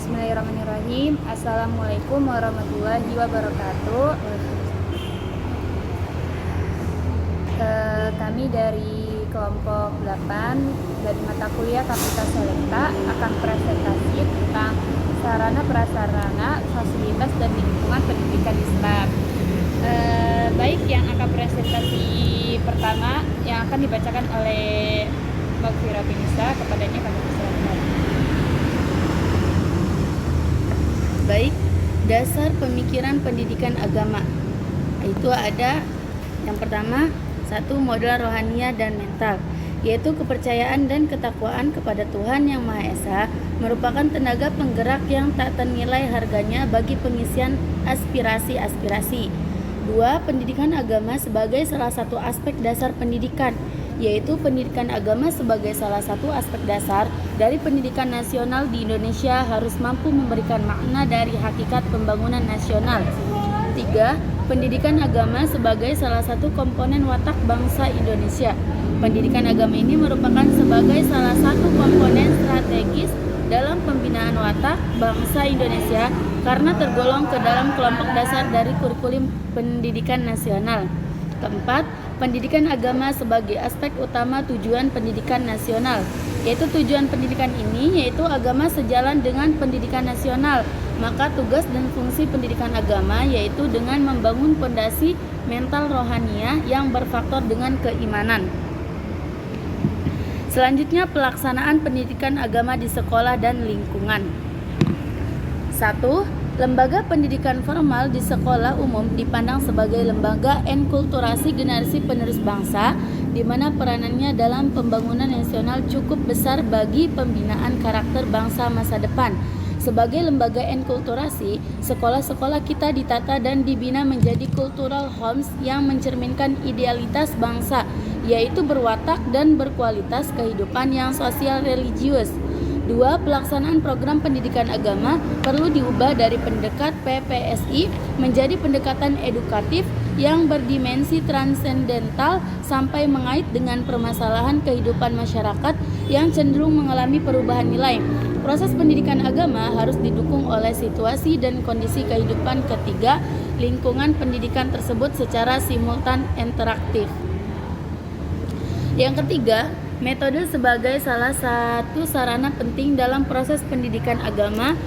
Bismillahirrahmanirrahim. Assalamualaikum warahmatullahi wabarakatuh. Kami dari kelompok 8 dari mata kuliah Kapasitas Selekta akan presentasi tentang sarana prasarana, fasilitas dan lingkungan pendidikan Islam. Baik, yang akan presentasi pertama yang akan dibacakan oleh Mbak Fira Binisa, kepadanya kami persilakan. Baik, dasar pemikiran pendidikan agama. Itu ada yang pertama, satu, modal rohaniah dan mental, yaitu kepercayaan dan ketakwaan kepada Tuhan Yang Maha Esa merupakan tenaga penggerak yang tak ternilai harganya bagi pengisian aspirasi-aspirasi. Dua, pendidikan agama sebagai salah satu aspek dasar pendidikan, yaitu pendidikan agama sebagai salah satu aspek dasar dari pendidikan nasional di Indonesia harus mampu memberikan makna dari hakikat pembangunan nasional. Tiga, pendidikan agama sebagai salah satu komponen watak bangsa Indonesia. Pendidikan agama ini merupakan sebagai salah satu komponen strategis dalam pembinaan watak bangsa Indonesia karena tergolong ke dalam kelompok dasar dari kurikulum pendidikan nasional. Keempat, pendidikan agama sebagai aspek utama tujuan pendidikan nasional, yaitu tujuan pendidikan ini yaitu agama sejalan dengan pendidikan nasional. Maka tugas dan fungsi pendidikan agama yaitu dengan membangun fondasi mental rohaniah yang berfaktor dengan keimanan. Selanjutnya, pelaksanaan pendidikan agama di sekolah dan lingkungan. 1. Lembaga pendidikan formal di sekolah umum dipandang sebagai lembaga enkulturasi generasi penerus bangsa, di mana peranannya dalam pembangunan nasional cukup besar bagi pembinaan karakter bangsa masa depan. Sebagai lembaga enkulturasi, sekolah-sekolah kita ditata dan dibina menjadi cultural homes yang mencerminkan idealitas bangsa, yaitu berwatak dan berkualitas kehidupan yang sosial religius. 2. Pelaksanaan program pendidikan agama perlu diubah dari pendekat PPSI menjadi pendekatan edukatif yang berdimensi transendental sampai mengait dengan permasalahan kehidupan masyarakat yang cenderung mengalami perubahan nilai. Proses pendidikan agama harus didukung oleh situasi dan kondisi kehidupan ketiga lingkungan pendidikan tersebut secara simultan interaktif. Yang ketiga, metode sebagai salah satu sarana penting dalam proses pendidikan agama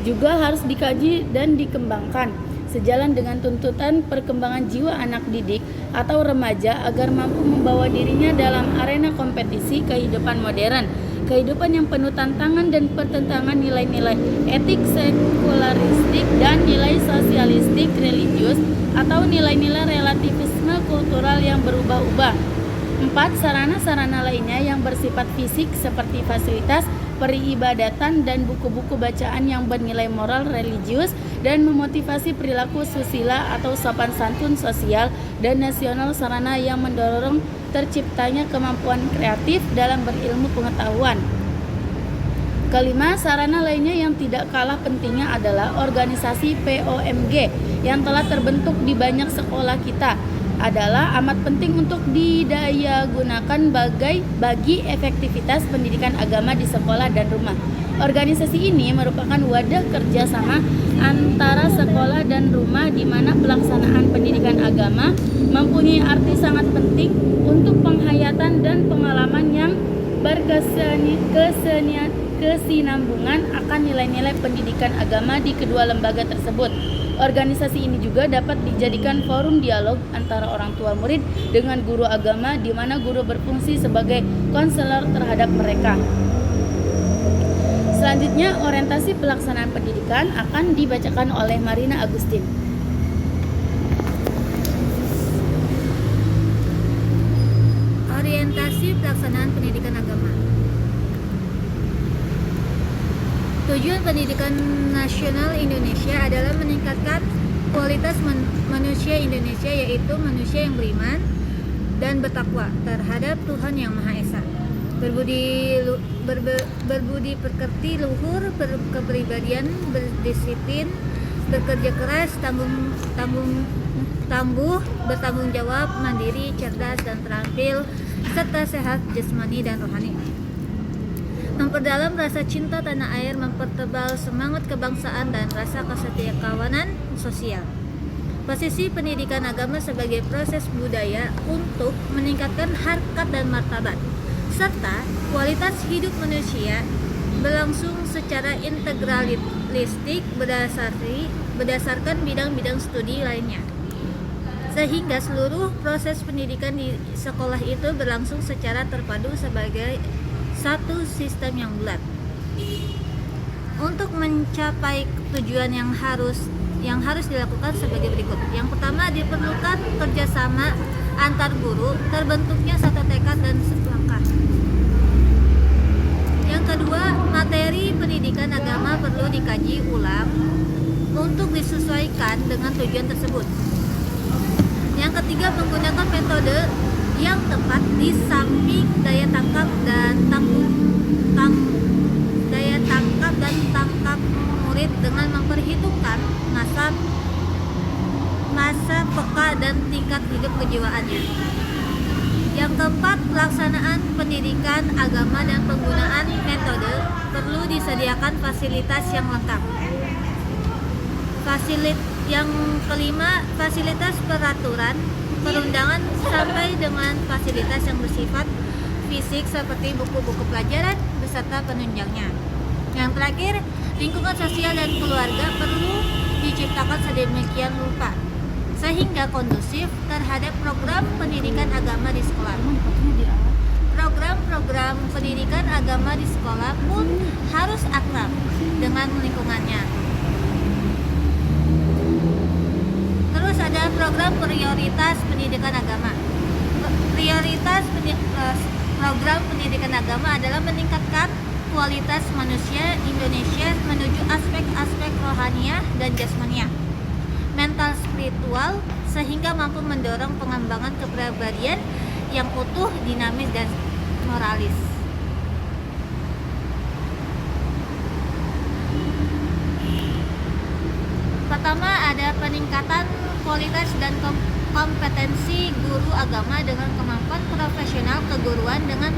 juga harus dikaji dan dikembangkan sejalan dengan tuntutan perkembangan jiwa anak didik atau remaja agar mampu membawa dirinya dalam arena kompetisi kehidupan modern, kehidupan yang penuh tantangan dan pertentangan nilai-nilai etik sekularistik dan nilai sosialistik religius atau nilai-nilai relativisme kultural yang berubah-ubah. 4. Sarana-sarana lainnya yang bersifat fisik seperti fasilitas peribadatan dan buku-buku bacaan yang bernilai moral religius dan memotivasi perilaku susila atau sopan santun sosial dan nasional, sarana yang mendorong terciptanya kemampuan kreatif dalam berilmu pengetahuan. Kelima, sarana lainnya yang tidak kalah pentingnya adalah organisasi POMG yang telah terbentuk di banyak sekolah kita adalah amat penting untuk didayagunakan bagi efektivitas pendidikan agama di sekolah dan rumah. Organisasi ini merupakan wadah kerjasama antara sekolah dan rumah di mana pelaksanaan pendidikan agama mempunyai arti sangat penting untuk penghayatan dan pengalaman yang berkesinambungan akan nilai-nilai pendidikan agama di kedua lembaga tersebut. Organisasi ini juga dapat dijadikan forum dialog antara orang tua murid dengan guru agama di mana guru berfungsi sebagai konselor terhadap mereka. Selanjutnya, orientasi pelaksanaan pendidikan akan dibacakan oleh Marina Agustin. Orientasi pelaksanaan pendidikan agama. Tujuan pendidikan nasional Indonesia adalah meningkatkan kualitas manusia Indonesia, yaitu manusia yang beriman dan bertakwa terhadap Tuhan Yang Maha Esa, berbudi pekerti luhur, berkepribadian, berdisiplin, bekerja keras, bertanggung jawab, mandiri, cerdas dan terampil, serta sehat jasmani dan rohani. memperdalam rasa cinta tanah air, mempertebal semangat kebangsaan dan rasa kesetiakawanan sosial. Posisi pendidikan agama sebagai proses budaya untuk meningkatkan harkat dan martabat, serta kualitas hidup manusia berlangsung secara integralistik berdasarkan bidang-bidang studi lainnya. Sehingga seluruh proses pendidikan di sekolah itu berlangsung secara terpadu sebagai satu sistem yang bulat. Untuk mencapai tujuan yang harus dilakukan sebagai berikut. Yang pertama, diperlukan kerjasama antar guru, terbentuknya satu tekad dan selangkah. Yang kedua, materi pendidikan agama perlu dikaji ulang untuk disesuaikan dengan tujuan tersebut. Yang ketiga, menggunakan metode yang tepat di samping daya tangkap dan tangkap murid dengan memperhitungkan masa peka dan tingkat hidup kejiwaannya. Yang keempat, pelaksanaan pendidikan agama dan penggunaan metode perlu disediakan fasilitas yang lengkap. Yang kelima, fasilitas peraturan perundangan sampai dengan fasilitas yang bersifat fisik seperti buku-buku pelajaran beserta penunjangnya. Yang terakhir, lingkungan sosial dan keluarga perlu diciptakan sedemikian rupa sehingga kondusif terhadap program pendidikan agama di sekolah. Program-program pendidikan agama di sekolah pun harus akrab dengan lingkungannya. Terus ada program prioritas pendidikan agama. Program pendidikan agama adalah meningkatkan kualitas manusia Indonesia menuju aspek-aspek rohaniah dan jasmaniah, mental spiritual, sehingga mampu mendorong pengembangan kepribadian yang utuh, dinamis, dan moralis. Pertama, ada peningkatan kualitas dan kompetensi guru agama dengan kemampuan profesional keguruan dengan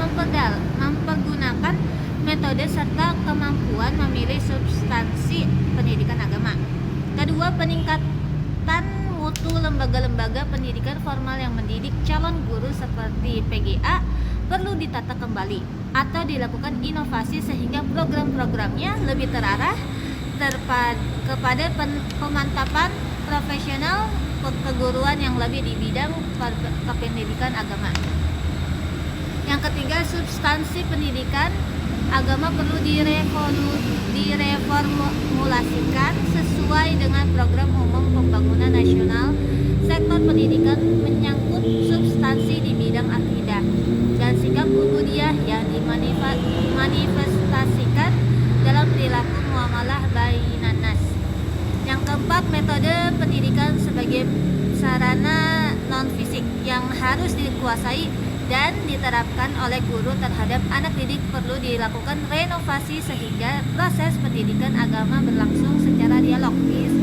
mempergunakan metode serta kemampuan memilih substansi pendidikan agama. Kedua, peningkatan mutu lembaga-lembaga pendidikan formal yang mendidik calon guru seperti PGA perlu ditata kembali atau dilakukan inovasi sehingga program-programnya lebih terarah kepada pemantapan profesional keguruan yang lebih di bidang kependidikan agama. Yang ketiga, substansi pendidikan agama perlu direformulasikan sesuai dengan program umum pembangunan nasional sektor pendidikan menyangkut substansi di bidang akidah dan sikap ubudiyah yang dimanifestasikan dalam perilaku muamalah bainan nas. Yang keempat, metode pendidikan sebagai sarana non-fisik yang harus dikuasai dan diterapkan oleh guru terhadap anak didik perlu dilakukan renovasi sehingga proses pendidikan agama berlangsung secara dialogis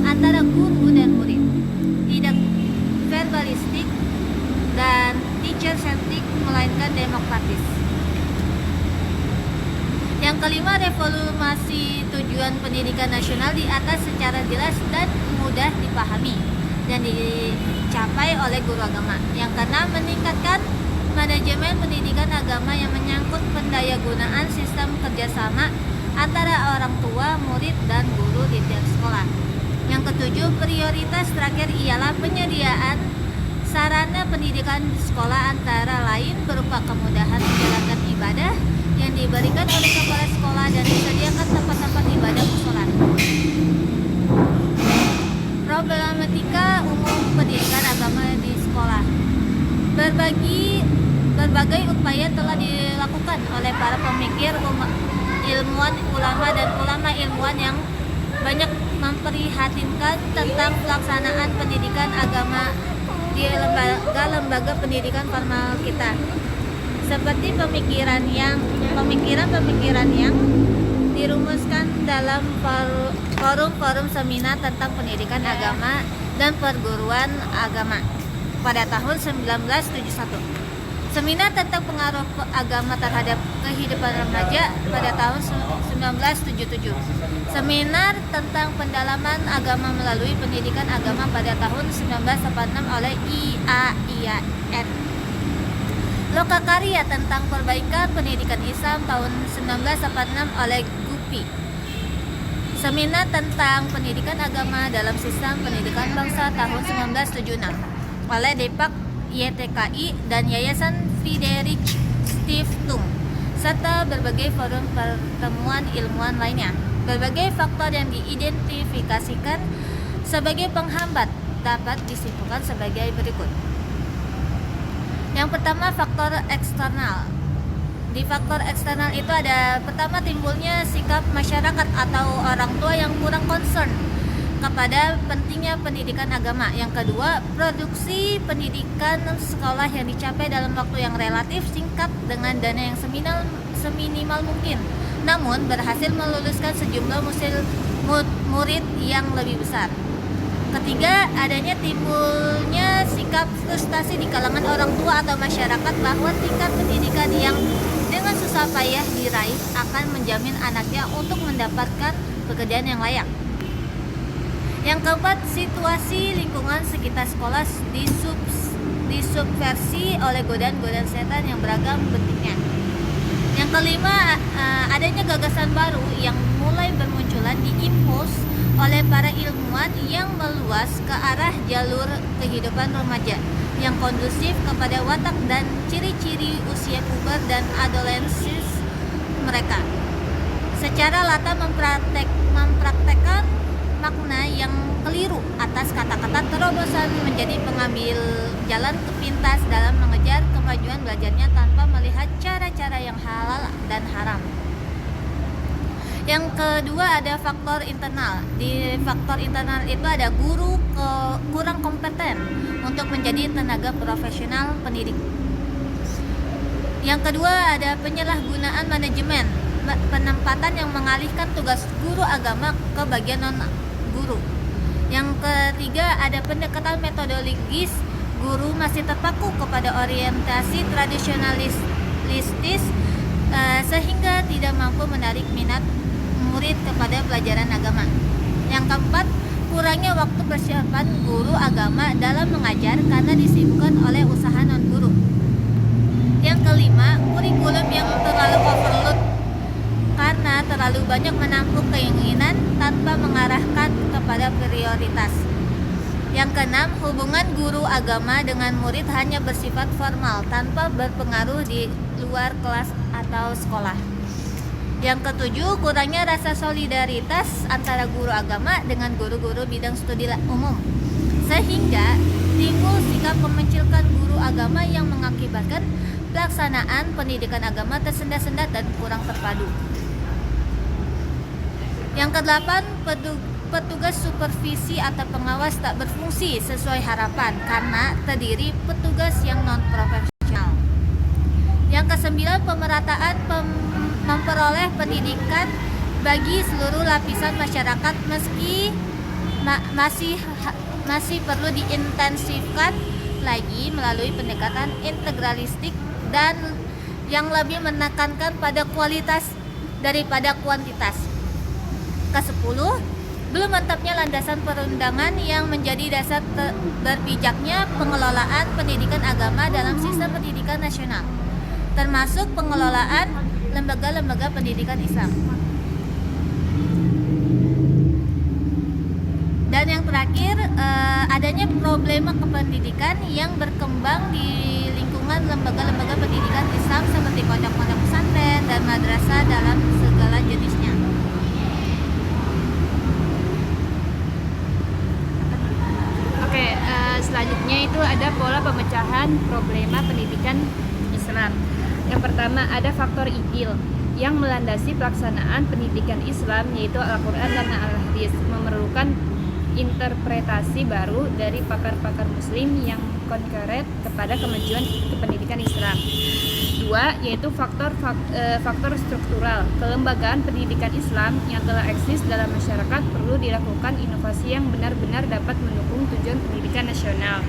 antara guru dan murid, tidak verbalistik dan teacher-centric melainkan demokratis. Yang kelima, reformasi tujuan pendidikan nasional di atas secara jelas dan mudah dipahami dan dicapai oleh guru agama. Yang keenam, meningkatkan manajemen pendidikan agama yang menyangkut pendayagunaan sistem kerjasama antara orang tua, murid, dan guru di tiap sekolah. Yang ketujuh, prioritas terakhir ialah penyediaan sarana pendidikan di sekolah antara lain berupa kemudahan menjalankan ibadah yang diberikan oleh kepala sekolah dan disediakan tempat-tempat ibadah musola. Problematika umum pendidikan agama di sekolah. Berbagai upaya telah dilakukan oleh para pemikir, ilmuwan, ulama, dan ulama ilmuwan yang banyak memprihatinkan tentang pelaksanaan pendidikan agama di lembaga pendidikan formal kita. Seperti pemikiran yang dirumuskan dalam forum-forum seminar tentang pendidikan agama dan perguruan agama pada tahun 1971. Seminar tentang pengaruh agama terhadap kehidupan remaja pada tahun 1977. Seminar tentang pendalaman agama melalui pendidikan agama pada tahun 1986 oleh IAIN. Lokakarya tentang perbaikan pendidikan Islam tahun 1986 oleh GUPI. Seminar tentang pendidikan agama dalam sistem pendidikan bangsa tahun 1976 oleh Depak YTKI dan Yayasan Friedrich Stiftung, serta berbagai forum pertemuan ilmuwan lainnya. Berbagai faktor yang diidentifikasikan sebagai penghambat dapat disimpulkan sebagai berikut. Yang pertama, faktor eksternal. Di faktor eksternal itu ada pertama timbulnya sikap masyarakat atau orang tua yang kurang concern kepada pentingnya pendidikan agama. Yang kedua, produksi pendidikan sekolah yang dicapai dalam waktu yang relatif singkat dengan dana yang seminimal mungkin, namun berhasil meluluskan sejumlah murid yang lebih besar. Ketiga, adanya timbulnya sikap frustasi di kalangan orang tua atau masyarakat bahwa tingkat pendidikan yang dengan susah payah diraih akan menjamin anaknya untuk mendapatkan pekerjaan yang layak. Yang keempat, situasi lingkungan sekitar sekolah disubversi oleh godaan-godaan setan yang beragam bentuknya. Yang kelima, adanya gagasan baru yang mulai bermunculan diimpos oleh para ilmuwan yang meluas ke arah jalur kehidupan remaja yang kondusif kepada watak dan ciri-ciri usia puber dan adolensis mereka. Secara lata mempraktekkan makna yang keliru atas kata-kata terobosan menjadi pengambil jalan kepintas dalam mengejar kemajuan belajarnya tanpa melihat cara-cara yang halal dan haram. Yang kedua, ada faktor internal. Di faktor internal itu ada guru kurang kompeten untuk menjadi tenaga profesional pendidik. Yang kedua, ada penyalahgunaan manajemen, penempatan yang mengalihkan tugas guru agama ke bagian non-guru. Yang ketiga, ada pendekatan metodologis, guru masih terpaku kepada orientasi tradisionalistis sehingga tidak mampu menarik minat murid kepada pelajaran agama. Yang keempat, kurangnya waktu persiapan guru agama dalam mengajar karena disibukkan oleh usaha non-guru. Yang kelima, kurikulum yang terlalu overload karena terlalu banyak menampung keinginan tanpa mengarahkan kepada prioritas. Yang keenam, hubungan guru agama dengan murid hanya bersifat formal tanpa berpengaruh di luar kelas atau sekolah. Yang ketujuh, kurangnya rasa solidaritas antara guru agama dengan guru-guru bidang studi umum, sehingga timbul sikap memencilkan guru agama yang mengakibatkan pelaksanaan pendidikan agama tersendat-sendat dan kurang terpadu. Yang kedelapan, petugas supervisi atau pengawas tak berfungsi sesuai harapan karena terdiri petugas yang non-profesional. Yang kesembilan, pemerataan memperoleh pendidikan bagi seluruh lapisan masyarakat meski masih perlu diintensifkan lagi melalui pendekatan integralistik dan yang lebih menekankan pada kualitas daripada kuantitas. Ke-10, belum mantapnya landasan perundangan yang menjadi dasar berpijaknya pengelolaan pendidikan agama dalam sistem pendidikan nasional, termasuk pengelolaan lembaga-lembaga pendidikan Islam. Dan yang terakhir, adanya problema kependidikan yang berkembang di lingkungan lembaga-lembaga pendidikan Islam seperti pondok-pondok pesantren dan madrasah dalam segala jenisnya. Oke, selanjutnya itu ada pola pemecahan problema pendidikan Islam. Yang pertama, ada faktor idil yang melandasi pelaksanaan pendidikan Islam, yaitu Al-Quran dan Al-Hadis, memerlukan interpretasi baru dari pakar-pakar muslim yang konkret kepada kemajuan kependidikan Islam. Dua, yaitu faktor struktural. Kelembagaan pendidikan Islam yang telah eksis dalam masyarakat perlu dilakukan inovasi yang benar-benar dapat mendukung tujuan pendidikan nasional.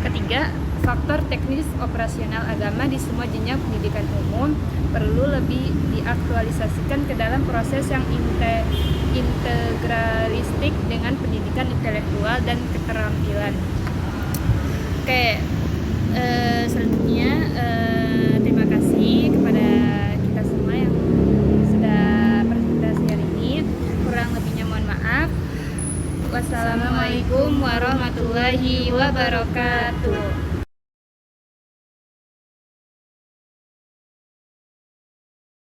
Ketiga, faktor teknis operasional agama di semua jenjang pendidikan umum perlu lebih diaktualisasikan ke dalam proses yang integralistik dengan pendidikan intelektual dan keterampilan. Oke, selanjutnya terima kasih kepada kita semua yang sudah presentasi hari ini. Kurang lebihnya mohon maaf. Wassalamualaikum warahmatullahi wabarakatuh.